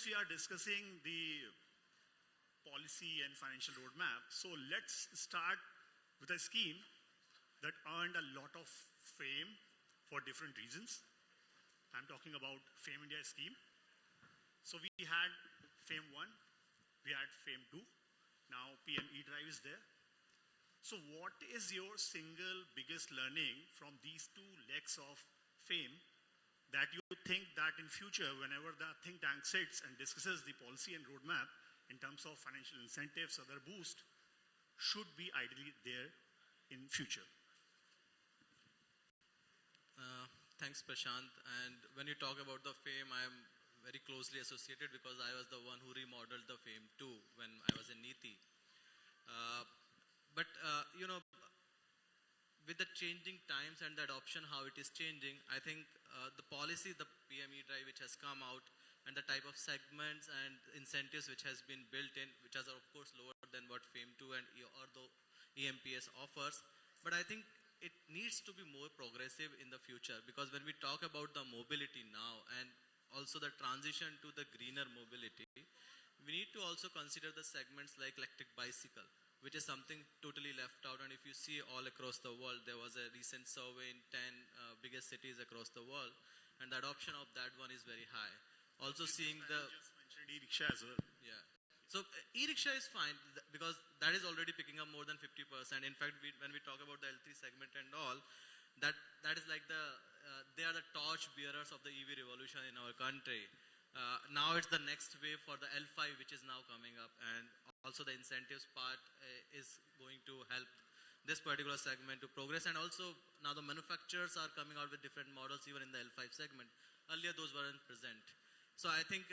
since we are discussing the policy and financial roadmap, so let's start with a scheme that earned a lot of fame for different reasons. I'm talking about FAME India scheme. So we had FAME 1, we had FAME 2, now PM E-Drive is there. So what is your single biggest learning from these two legs of FAME that you think that in future, whenever the think tank sits and discusses the policy and roadmap in terms of financial incentives, other boost, should be ideally there in future? Thanks, Prashant. And when you talk about the FAME, I am very closely associated because I was the one who remodeled the FAME 2 when I was in Niti. You know, with the changing times and the adoption, how it is changing, I think the policy, the PME drive which has come out, and the type of segments and incentives which has been built in, which are of course lower than what FAME 2 and or the EMPS offers. But I think it needs to be more progressive in the future, because when we talk about the mobility now and also the transition to the greener mobility, we need to also consider the segments like electric bicycle, which is something totally left out. And if you see all across the world, there was a recent survey in 10 biggest cities across the world, and the adoption of that one is very high. Also seeing the... just mentioned e-rickshaw as well. Yeah. So e-rickshaw is fine because that is already picking up more than 50%. In fact, when we talk about the L3 segment and all, that is like they are the torch bearers of the EV revolution in our country. Now it's the next wave for the L5, which is now coming up, and also the incentives part is going to help this particular segment to progress. And also now the manufacturers are coming out with different models even in the L5 segment. Earlier those weren't present. So I think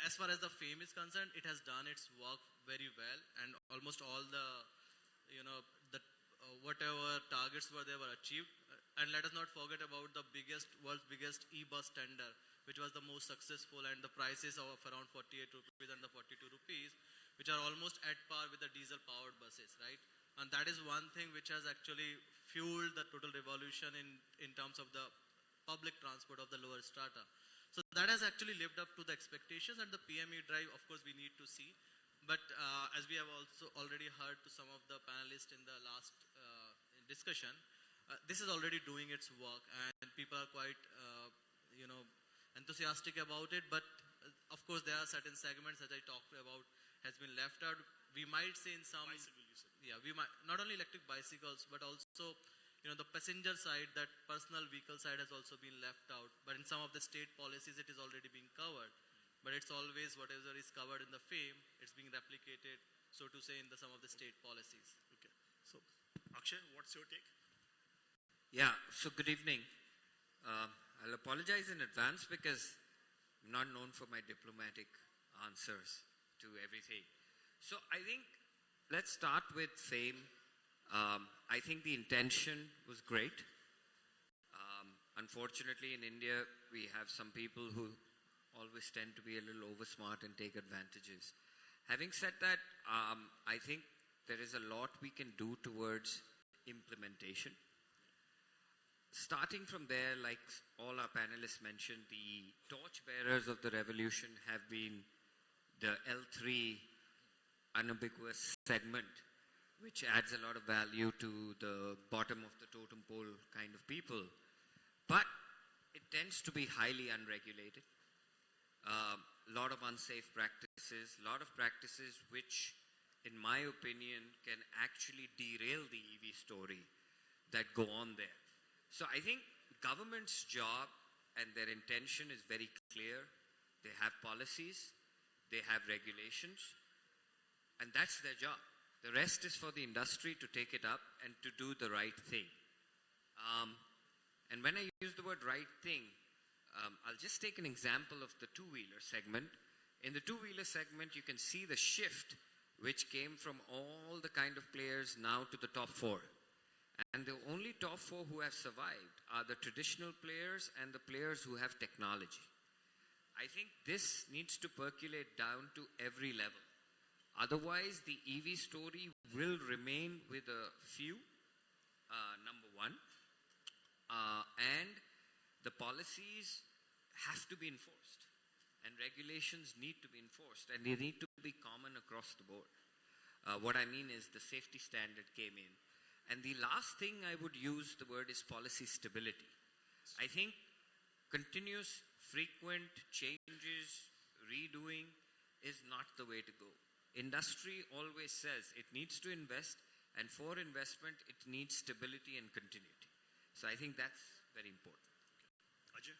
as far as the FAME is concerned, it has done its work very well, and almost all the, whatever targets were there were achieved. And let us not forget about the world's biggest e-bus tender, which was the most successful, and the prices of around 48 rupees and the 42 rupees, which are almost at par with the diesel powered buses, right? And that is one thing which has actually fueled the total revolution in terms of the public transport of the lower strata. So that has actually lived up to the expectations, and the PME drive, of course, we need to see. But as we have also already heard to some of the panelists in the last discussion, this is already doing its work, and people are quite, enthusiastic about it. But of course, there are certain segments that I talked about has been left out. We might say in some, we might not only electric bicycles, but also the passenger side, that personal vehicle side has also been left out. But in some of the state policies, it is already being covered. But it's always whatever is covered in the FAME, it's being replicated, so to say, in some of the state policies. Okay. So, Akshay, what's your take? Yeah, so good evening. I'll apologize in advance because I'm not known for my diplomatic answers to everything. So I think let's start with FAME. I think the intention was great. Unfortunately, in India, we have some people who always tend to be a little over smart and take advantages. Having said that, I think there is a lot we can do towards implementation. Starting from there, like all our panelists mentioned, the torch bearers of the revolution have been the L3 unambiguous segment, which adds a lot of value to the bottom of the totem pole kind of people. But it tends to be highly unregulated. A lot of unsafe practices, a lot of practices which, in my opinion, can actually derail the EV story that go on there. So I think government's job and their intention is very clear. They have policies, they have regulations, and that's their job. The rest is for the industry to take it up and to do the right thing. And when I use the word right thing, I'll just take an example of the two-wheeler segment. In the two-wheeler segment, you can see the shift which came from all the kind of players now to the top four. And the only top four who have survived are the traditional players and the players who have technology. I think this needs to percolate down to every level. Otherwise, the EV story will remain with a few, number one. And the policies have to be enforced. and regulations need to be enforced, and they need to be common across the board. What I mean is the safety standard came in. And the last thing I would use the word is policy stability. I think continuous, frequent changes, redoing is not the way to go. Industry always says it needs to invest, and for investment, it needs stability and continuity. So I think that's very important. Ajay?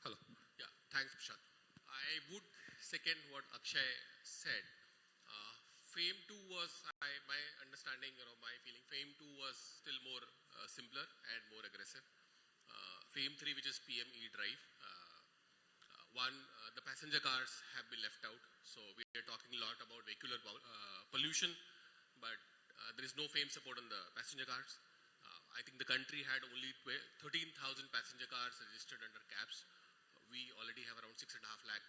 Hello. Yeah, thanks, Prashant. I would second what Akshay said. FAME 2 was, my understanding, my feeling, FAME 2 was still more simpler and more aggressive. FAME 3, which is PME drive, the passenger cars have been left out. So we are talking a lot about vehicular pollution, but there is no FAME support on the passenger cars. I think the country had only 13,000 passenger cars registered under cabs. We already have around 6.5 lakh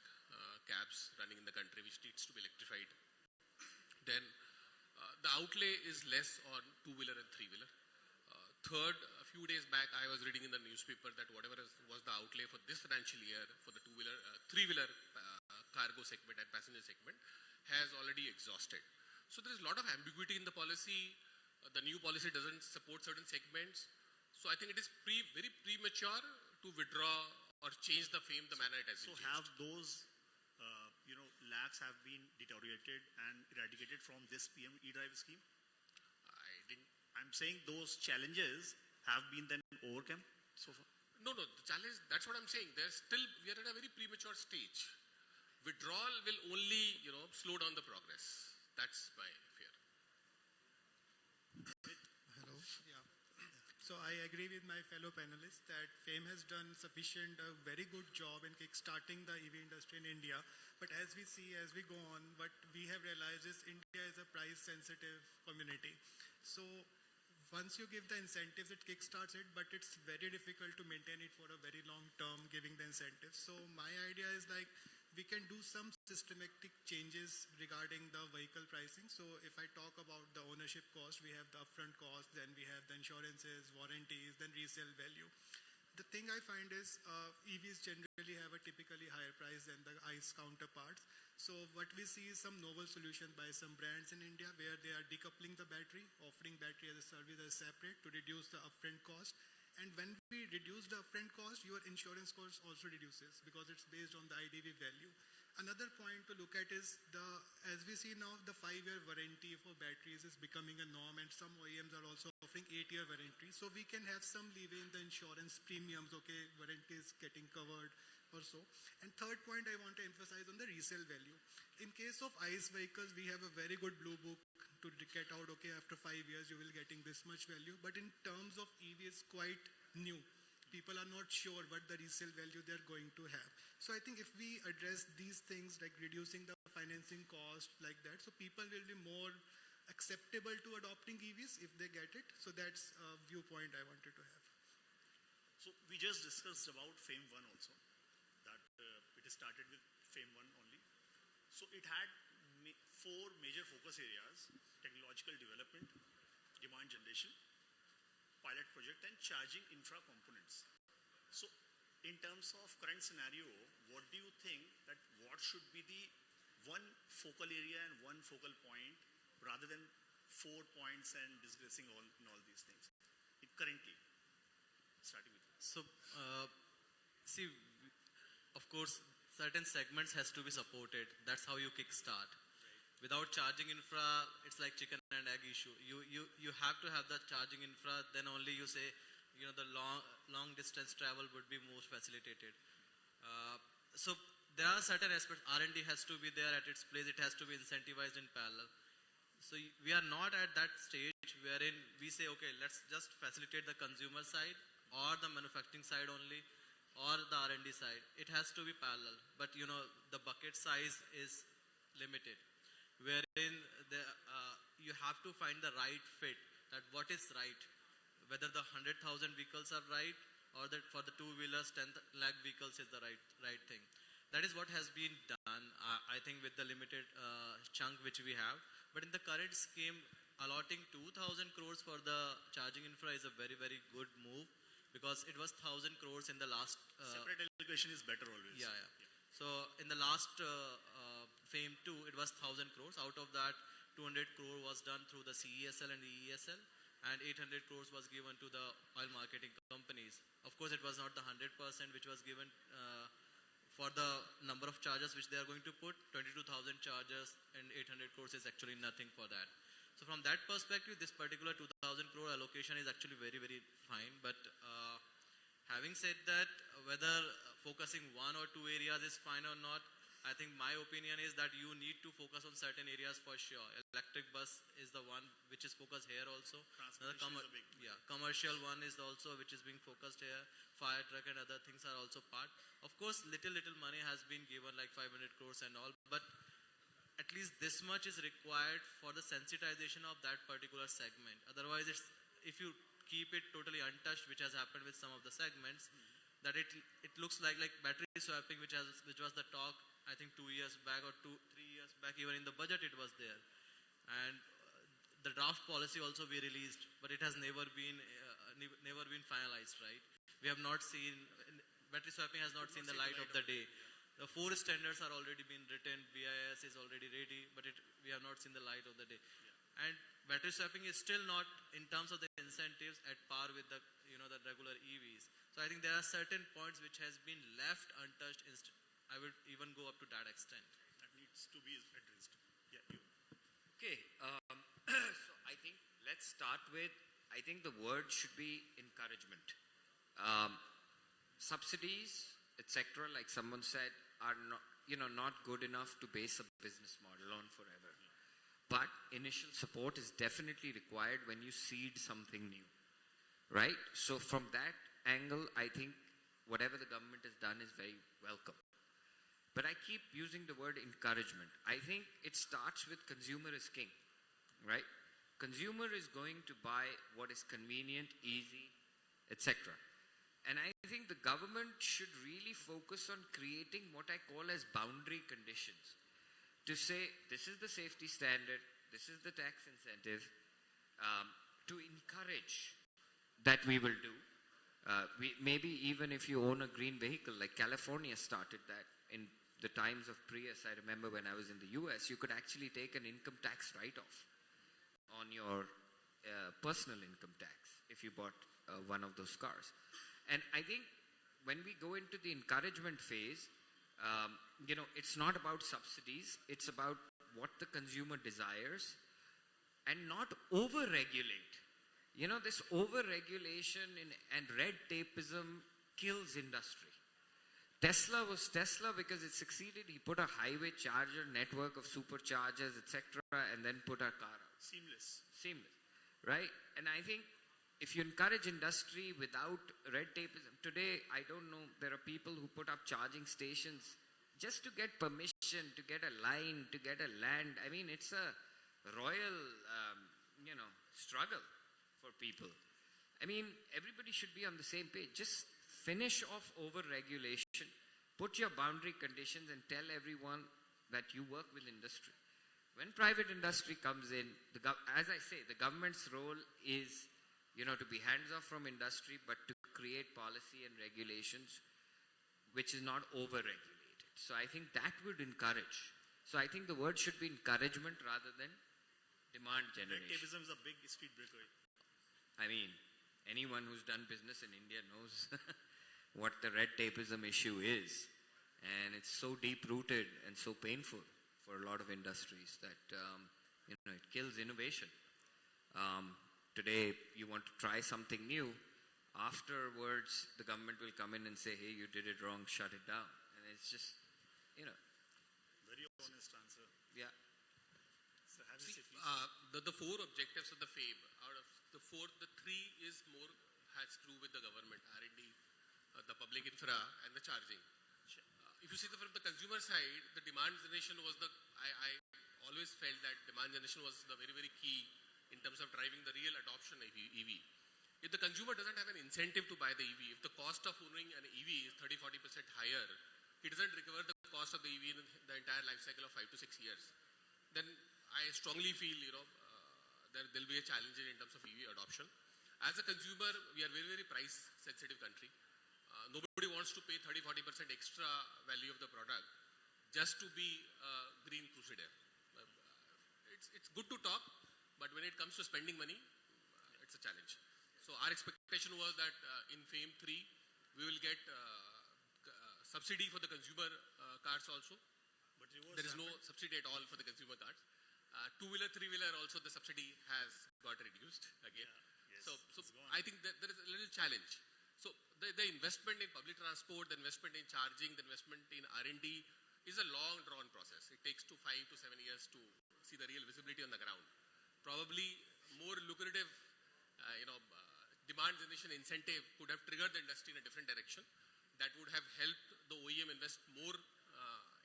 cabs running in the country, which needs to be electrified. Then the outlay is less on two-wheeler and three-wheeler. Third, a few days back, I was reading in the newspaper that whatever was the outlay for this financial year for the two-wheeler, three-wheeler cargo segment and passenger segment has already exhausted. So there is a lot of ambiguity in the policy. The new policy doesn't support certain segments. So I think it is very premature to withdraw or change the FAME the manner it has been changed. Have those lags have been deteriorated and eradicated from this PM e-drive scheme? I'm saying those challenges have been then overcome so far? No, the challenge, that's what I'm saying. We are at a very premature stage. Withdrawal will only, slow down the progress. That's my fear. Hello. Yeah. So I agree with my fellow panelists that FAME has done a very good job in kickstarting the EV industry in India. But as we see, as we go on, what we have realized is India is a price-sensitive community. So once you give the incentives, it kickstarts it, but it's very difficult to maintain it for a very long term, giving the incentives. So my idea is we can do some systematic changes regarding the vehicle pricing. So if I talk about the ownership cost, we have the upfront cost, then we have the insurances, warranties, then resale value. The thing I find is EVs generally have a typically higher price than the ICE counterparts. So what we see is some novel solution by some brands in India where they are decoupling the battery, offering battery as a service as separate to reduce the upfront cost. And when we reduce the upfront cost, your insurance cost also reduces because it's based on the IDV value. Another point to look at is as we see now, the 5-year warranty for batteries is becoming a norm, and some OEMs are also offering 8-year warranty. So we can have some leeway in the insurance premiums, okay, warranty is getting covered or so. And third point I want to emphasize on the resale value. In case of ICE vehicles, we have a very good blue book to get out, okay, after 5 years you will getting this much value. But in terms of EV, it's quite new. People are not sure what the resale value they're going to have. So I think if we address these things like reducing the financing cost like that, so people will be more acceptable to adopting EVs if they get it. So that's a viewpoint I wanted to have. So we just discussed about FAME 1 also, that it started with FAME 1 only. So it had 4 major focus areas: technological development, demand generation, pilot project, and charging infra components. So in terms of current scenario, what do you think that what should be the one focal area and one focal point rather than 4 points and discussing all these things currently, starting with you? So, see, of course, certain segments has to be supported. That's how you kickstart. Without charging infra, it's like chicken and egg issue. You have to have the charging infra, then only you say, the long distance travel would be most facilitated. So there are certain aspects. R&D has to be there at its place. It has to be incentivized in parallel. So we are not at that stage wherein we say, okay, let's just facilitate the consumer side or the manufacturing side only or the R&D side. It has to be parallel. But the bucket size is limited, wherein you have to find the right fit, that what is right, whether the 100,000 vehicles are right or that for the two-wheelers 10 lakh vehicles is the right thing. That is what has been done, I think, with the limited chunk which we have. But in the current scheme, allotting 2,000 crores for the charging infra is a very, very good move, because it was 1,000 crores in the last. Separate allocation is better always. Yeah. So in the last FAME 2, it was 1,000 crores. Out of that, 200 crore was done through the CESL and the ESL, and 800 crores was given to the oil marketing companies. Of course, it was not the 100% which was given for the number of charges which they are going to put. 22,000 charges and 800 crores is actually nothing for that. So from that perspective, this particular 2,000 crore allocation is actually very, very fine. But having said that, whether focusing one or two areas is fine or not, I think my opinion is that you need to focus on certain areas for sure. Electric bus is the one which is focused here also. Commercial one is also which is being focused here. Fire truck and other things are also part. Of course, little money has been given, like 500 crores and all, but at least this much is required for the sensitization of that particular segment. Otherwise, if you keep it totally untouched, which has happened with some of the segments, that it looks like battery swapping, which was the talk, I think 2 years back or 3 years back, even in the budget it was there. And the draft policy also we released, but it has never been finalized, right? We have not seen, battery swapping has not seen the light of the day. The 4 standards are already been written, BIS is already ready, but we have not seen the light of the day. And battery swapping is still not, in terms of the incentives, at par with the regular EVs. So I think there are certain points which has been left untouched. I would even go up to that extent. That needs to be addressed. Yeah, you. Okay, so I think let's start with, I think the word should be encouragement. Subsidies, etc., like someone said, are not good enough to base a business model on forever. But initial support is definitely required when you seed something new, right? So from that angle, I think whatever the government has done is very welcome. But I keep using the word encouragement. I think it starts with consumer is king, right? Consumer is going to buy what is convenient, easy, etc. And I think the government should really focus on creating what I call as boundary conditions. To say, this is the safety standard, this is the tax incentive, to encourage that we will do. Maybe even if you own a green vehicle, like California started that in the times of Prius. I remember when I was in the US, you could actually take an income tax write-off on your personal income tax if you bought one of those cars. And I think when we go into the encouragement phase, it's not about subsidies, it's about what the consumer desires and not over-regulate. This over-regulation and red tapeism kills industry. Tesla was Tesla because it succeeded. He put a highway charger network of superchargers, etc., and then put our car out. Seamless, right? And I think if you encourage industry without red tapeism, today, I don't know, there are people who put up charging stations just to get permission, to get a line, to get a land. I mean, it's a royal, struggle for people. I mean, everybody should be on the same page. Just finish off over-regulation, put your boundary conditions and tell everyone that you work with industry. When private industry comes in, as I say, the government's role is, to be hands-off from industry, but to create policy and regulations which is not over-regulated. So I think that would encourage. So I think the word should be encouragement rather than demand generation. Red tapeism is a big speed breaker. I mean, anyone who's done business in India knows what the red tapeism issue is. And it's so deep-rooted and so painful for a lot of industries that, it kills innovation. Today, you want to try something new. Afterwards, the government will come in and say, hey, you did it wrong, shut it down. And it's just, Very honest answer. Yeah. So have you said, The 4 objectives of the FAME, out of the 4, the 3 is more has to do with the government, R&D, the public infra, and the charging. If you see from the consumer side, the demand generation was I always felt that demand generation was the very, very key in terms of driving the real adoption of EV. If the consumer doesn't have an incentive to buy the EV, if the cost of owning an EV is 30-40% higher, he doesn't recover the cost of the EV in the entire life cycle of 5 to 6 years, then I strongly feel, there'll be a challenge in terms of EV adoption. as a consumer, we are very, very price sensitive country. Nobody wants to pay 30-40% extra value of the product just to be green crusader. It's good to talk, but when it comes to spending money, it's a challenge. So our expectation was that in FAME 3, we will get subsidy for the consumer cars also. But there is no subsidy at all for the consumer cars. Two-wheeler, three-wheeler also the subsidy has got reduced again. Yes, So I think that there is a little challenge. So the investment in public transport, the investment in charging, the investment in R&D is a long drawn process. It takes 5 to 7 years to see the real visibility on the ground. Probably more lucrative, demand generation incentive could have triggered the industry in a different direction. That would have helped the OEM invest more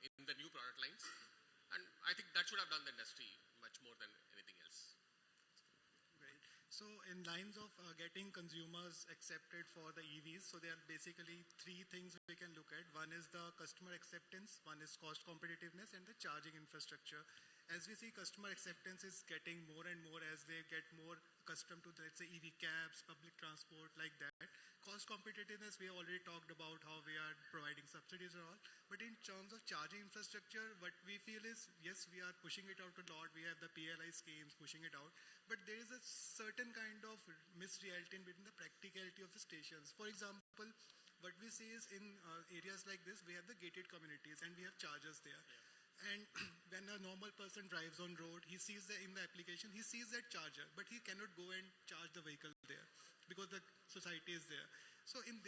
in the new product lines. And I think that should have done the industry much more than anything else. Right. So in lines of getting consumers accepted for the EVs, so there are basically three things we can look at. One is the customer acceptance, one is cost competitiveness, and the charging infrastructure. As we see, customer acceptance is getting more and more as they get more accustomed to, let's say, EV cabs, public transport, like that. Cost competitiveness, we have already talked about how we are providing subsidies and all. But in terms of charging infrastructure, what we feel is, yes, we are pushing it out a lot. We have the PLI schemes pushing it out. But there is a certain kind of misreality in between the practicality of the stations. For example, what we see is in areas like this, we have the gated communities and we have chargers there. Yeah. And when a normal person drives on road, he sees in the application, he sees that charger, but he cannot go and charge the vehicle there because the society is there. So in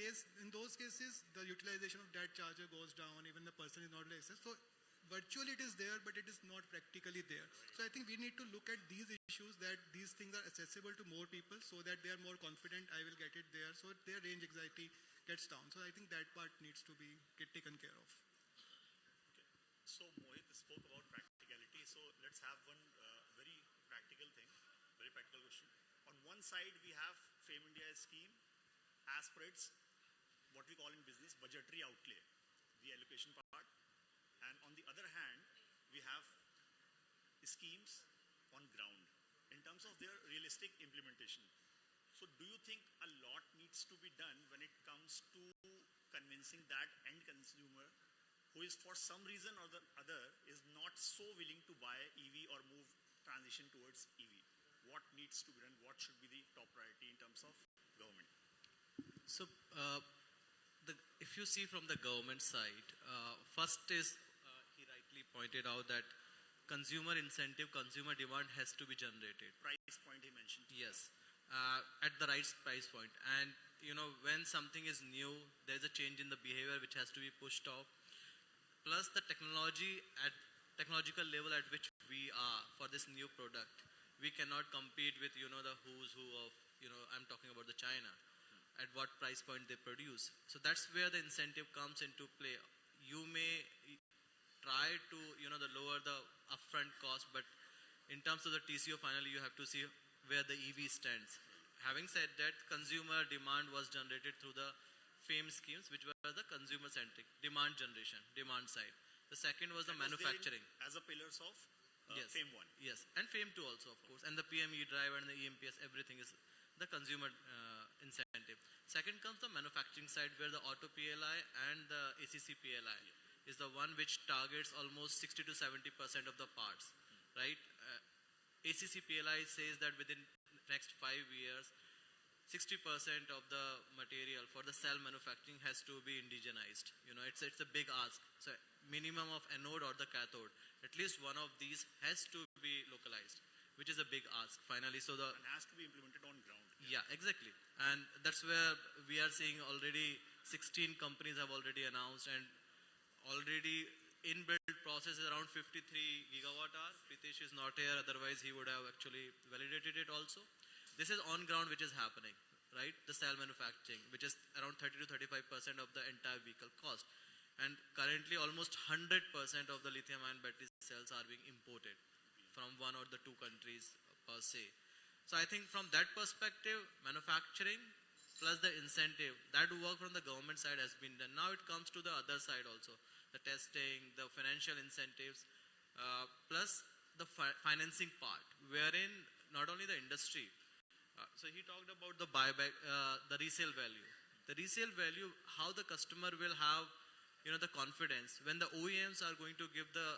those cases, the utilization of that charger goes down, even the person is not licensed. So virtually it is there, but it is not practically there. So I think we need to look at these issues, that these things are accessible to more people so that they are more confident, I will get it there, so their range anxiety gets down. So I think that part needs to get taken care of. So Mohit spoke about practicality. So let's have one very practical thing, very practical question. On one side, we have FAME India scheme as per its, what we call in business, budgetary outlay, the allocation part. And on the other hand, we have schemes on ground in terms of their realistic implementation. So do you think a lot needs to be done when it comes to convincing that end consumer who is for some reason or the other is not so willing to buy EV or move transition towards EV? What needs to be done? What should be the top priority in terms of government? So, if you see from the government side, first is, he rightly pointed out that consumer incentive, consumer demand has to be generated. Price point he mentioned. Yes, at the right price point. And, when something is new, there is a change in the behavior which has to be pushed off. Plus the technological level at which we are for this new product. We cannot compete with, the who's who of, I'm talking about the China, at what price point they produce. So that's where the incentive comes into play. You may try to, the lower the upfront cost, but in terms of the TCO, finally you have to see where the EV stands. Having said that, consumer demand was generated through the FAME schemes, which were the consumer-centric, demand generation, demand side. The second was the manufacturing. As a pillars of yes. FAME 1. Yes, and FAME 2 also, of course. And the PME drive and the EMPS, everything is the consumer incentive. Second comes the manufacturing side, where the auto PLI and the ACC PLI is the one which targets almost 60 to 70% of the parts, right? ACC PLI says that within next 5 years, 60% of the material for the cell manufacturing has to be indigenized. It's a big ask. So minimum of anode or the cathode, at least one of these has to be localized, which is a big ask finally. And has to be implemented on ground. Yeah, exactly. And that's where we are seeing already 16 companies have already announced, and already inbuilt process is around 53 gigawatt hour. Pritesh is not here, otherwise he would have actually validated it also. This is on ground which is happening, right? The cell manufacturing, which is around 30 to 35% of the entire vehicle cost. And currently almost 100% of the lithium-ion battery cells are being imported from one or the two countries per se. So I think from that perspective, manufacturing plus the incentive, that work from the government side has been done. Now it comes to the other side also, the testing, the financial incentives, plus the financing part, wherein not only the industry, So he talked about the buyback, the resale value. The resale value, how the customer will have, the confidence when the OEMs are going to give the,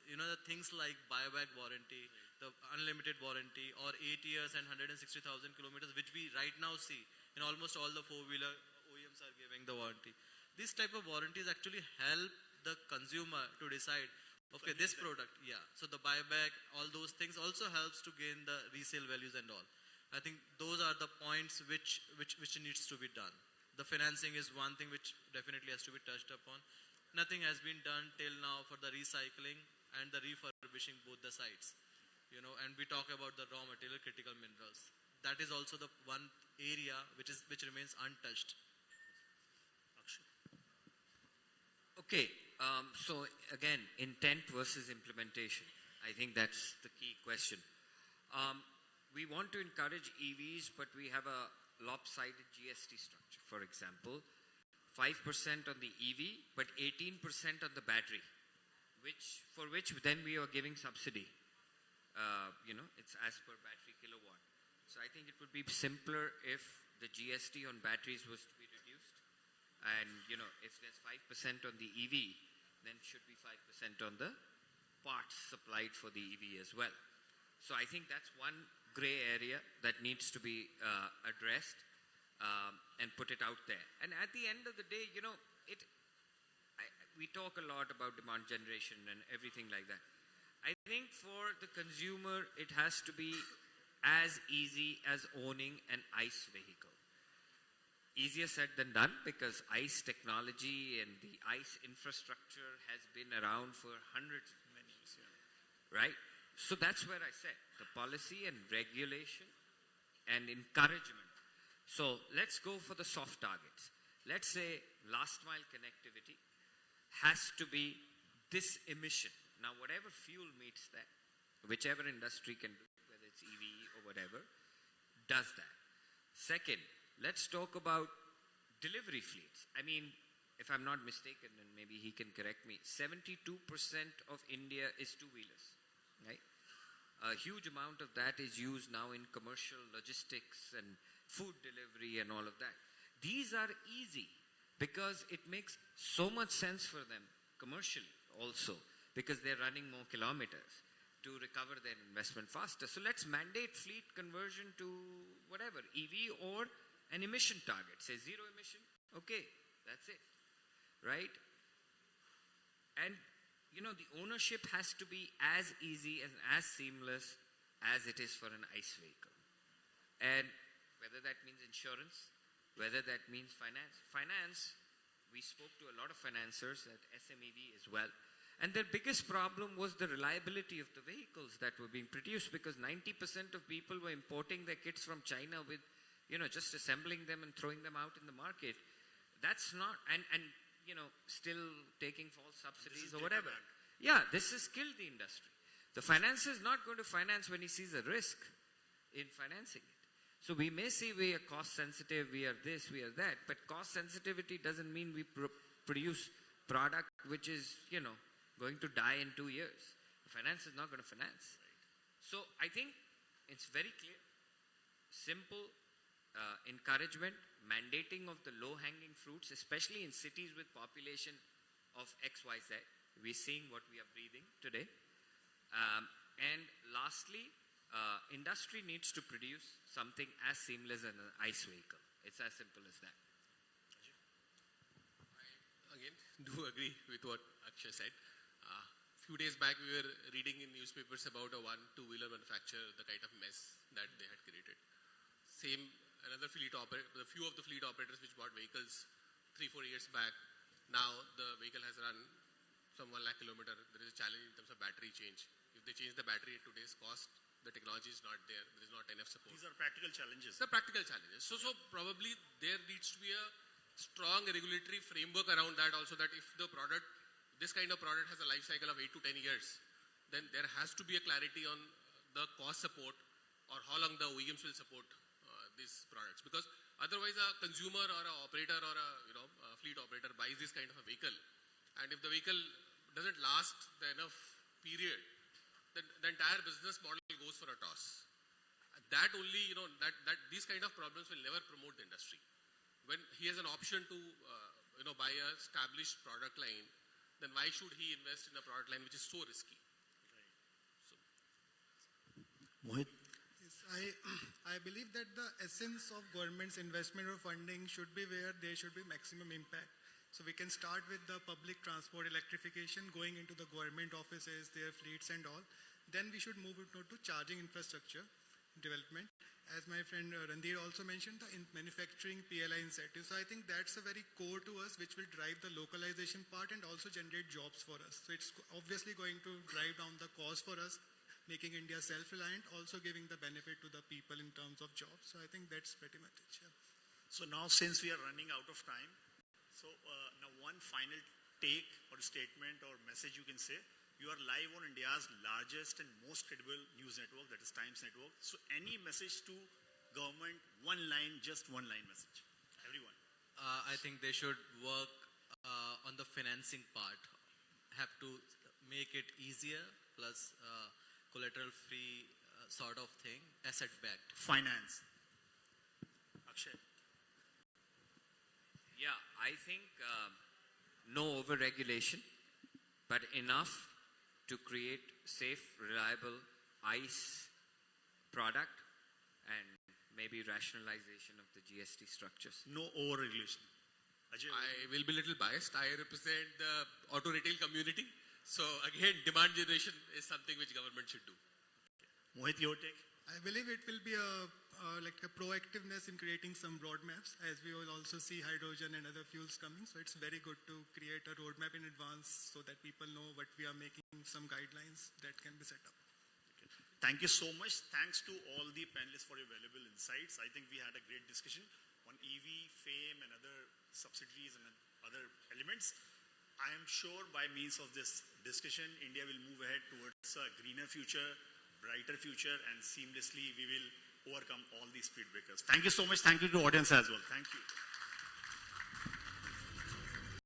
the things like buyback warranty, the unlimited warranty, or 8 years and 160,000 kilometers, which we right now see in almost all the four-wheeler OEMs are giving the warranty. These type of warranties actually help the consumer to decide, okay, this product, yeah. So the buyback, all those things also helps to gain the resale values and all. I think those are the points which needs to be done. The financing is one thing which definitely has to be touched upon. Nothing has been done till now for the recycling and the refurbishing both the sites. And we talk about the raw material, critical minerals. That is also the one area which remains untouched. Akshay. Okay, so again, intent versus implementation. I think that's the key question. We want to encourage EVs, but we have a lopsided GST structure. For example, 5% on the EV, but 18% on the battery, for which then we are giving subsidy. It's as per battery kilowatt. So I think it would be simpler if the GST on batteries was to be reduced. And, if there's 5% on the EV, then should be 5% on the parts supplied for the EV as well. So I think that's one gray area that needs to be addressed and put it out there. And at the end of the day, we talk a lot about demand generation and everything like that. I think for the consumer, it has to be as easy as owning an ICE vehicle. Easier said than done, because ICE technology and the ICE infrastructure has been around for hundreds of years, right? So that's where I said the policy and regulation and encouragement. So let's go for the soft targets. Let's say last mile connectivity has to be this emission. Now, whatever fuel meets that, whichever industry can do, whether it's EV or whatever, does that. Second, let's talk about delivery fleets. I mean, if I'm not mistaken, and maybe he can correct me, 72% of India is two-wheelers, right? A huge amount of that is used now in commercial logistics and food delivery and all of that. These are easy because it makes so much sense for them commercially also, because they're running more kilometers to recover their investment faster. So let's mandate fleet conversion to whatever, EV or an emission target. Say zero emission, okay, that's it, right? And the ownership has to be as easy and as seamless as it is for an ICE vehicle. And whether that means insurance, whether that means finance, we spoke to a lot of financiers at SMEV as well. And their biggest problem was the reliability of the vehicles that were being produced, because 90% of people were importing their kits from China with, just assembling them and throwing them out in the market. That's not, and still taking false subsidies or whatever. Yeah, this has killed the industry. The financer is not going to finance when he sees a risk in financing it. So we may say we are cost sensitive, we are this, we are that, but cost sensitivity doesn't mean we produce product which is, going to die in 2 years. The finance is not going to finance. So I think it's very clear, simple encouragement, mandating of the low-hanging fruits, especially in cities with population of XYZ. We're seeing what we are breathing today. And lastly, industry needs to produce something as seamless as an ICE vehicle. It's as simple as that. I again do agree with what Akshay said. Few days back, we were reading in newspapers about a two-wheeler manufacturer, the kind of mess that they had created. Same, another fleet operator, the few of the fleet operators which bought vehicles 3-4 years back, now the vehicle has run some 1 lakh kilometer. There is a challenge in terms of battery change. If they change the battery at today's cost, the technology is not there. There is not enough support. These are practical challenges. The practical challenges. So probably there needs to be a strong regulatory framework around that also, that if the product, this kind of product has a life cycle of 8 to 10 years, then there has to be a clarity on the cost support or how long the OEMs will support these products. Because otherwise a consumer or an operator or a fleet operator buys this kind of a vehicle, and if the vehicle doesn't last the enough period, then the entire business model goes for a toss. that only, that these kind of problems will never promote the industry. When he has an option to, buy a established product line, then why should he invest in a product line which is so risky? Mohit? Yes, I believe that the essence of government's investment or funding should be where there should be maximum impact. So we can start with the public transport electrification going into the government offices, their fleets and all. Then we should move it to charging infrastructure development. As my friend Randheer also mentioned, the manufacturing PLI incentives. So I think that's a very core to us, which will drive the localization part and also generate jobs for us. So it's obviously going to drive down the cost for us, making India self-reliant, also giving the benefit to the people in terms of jobs. So I think that's pretty much it. Yeah. So now since we are running out of time, so now one final take or statement or message you can say. You are live on India's largest and most credible news network, that is Times Network. So any message to government, one line, just one line message. Everyone. I think they should work on the financing part. Have to make it easier, plus collateral free sort of thing, asset backed. Finance. Akshay. Yeah, I think no over-regulation, but enough to create safe, reliable ICE product and maybe rationalization of the GST structures. No over-regulation. Ajay. I will be a little biased. I represent the auto retail community. So again, demand generation is something which government should do. Mohit, your take? I believe it will be a proactiveness in creating some roadmaps, as we will also see hydrogen and other fuels coming. So it's very good to create a roadmap in advance so that people know what we are making, some guidelines that can be set up. Okay. Thank you so much. Thanks to all the panelists for your valuable insights. I think we had a great discussion on EV, FAME and other subsidiaries and other elements. I am sure by means of this discussion, India will move ahead towards a greener future, brighter future, and seamlessly we will overcome all these speed breakers. Thank you so much. Thank you to the audience as well. Thank you.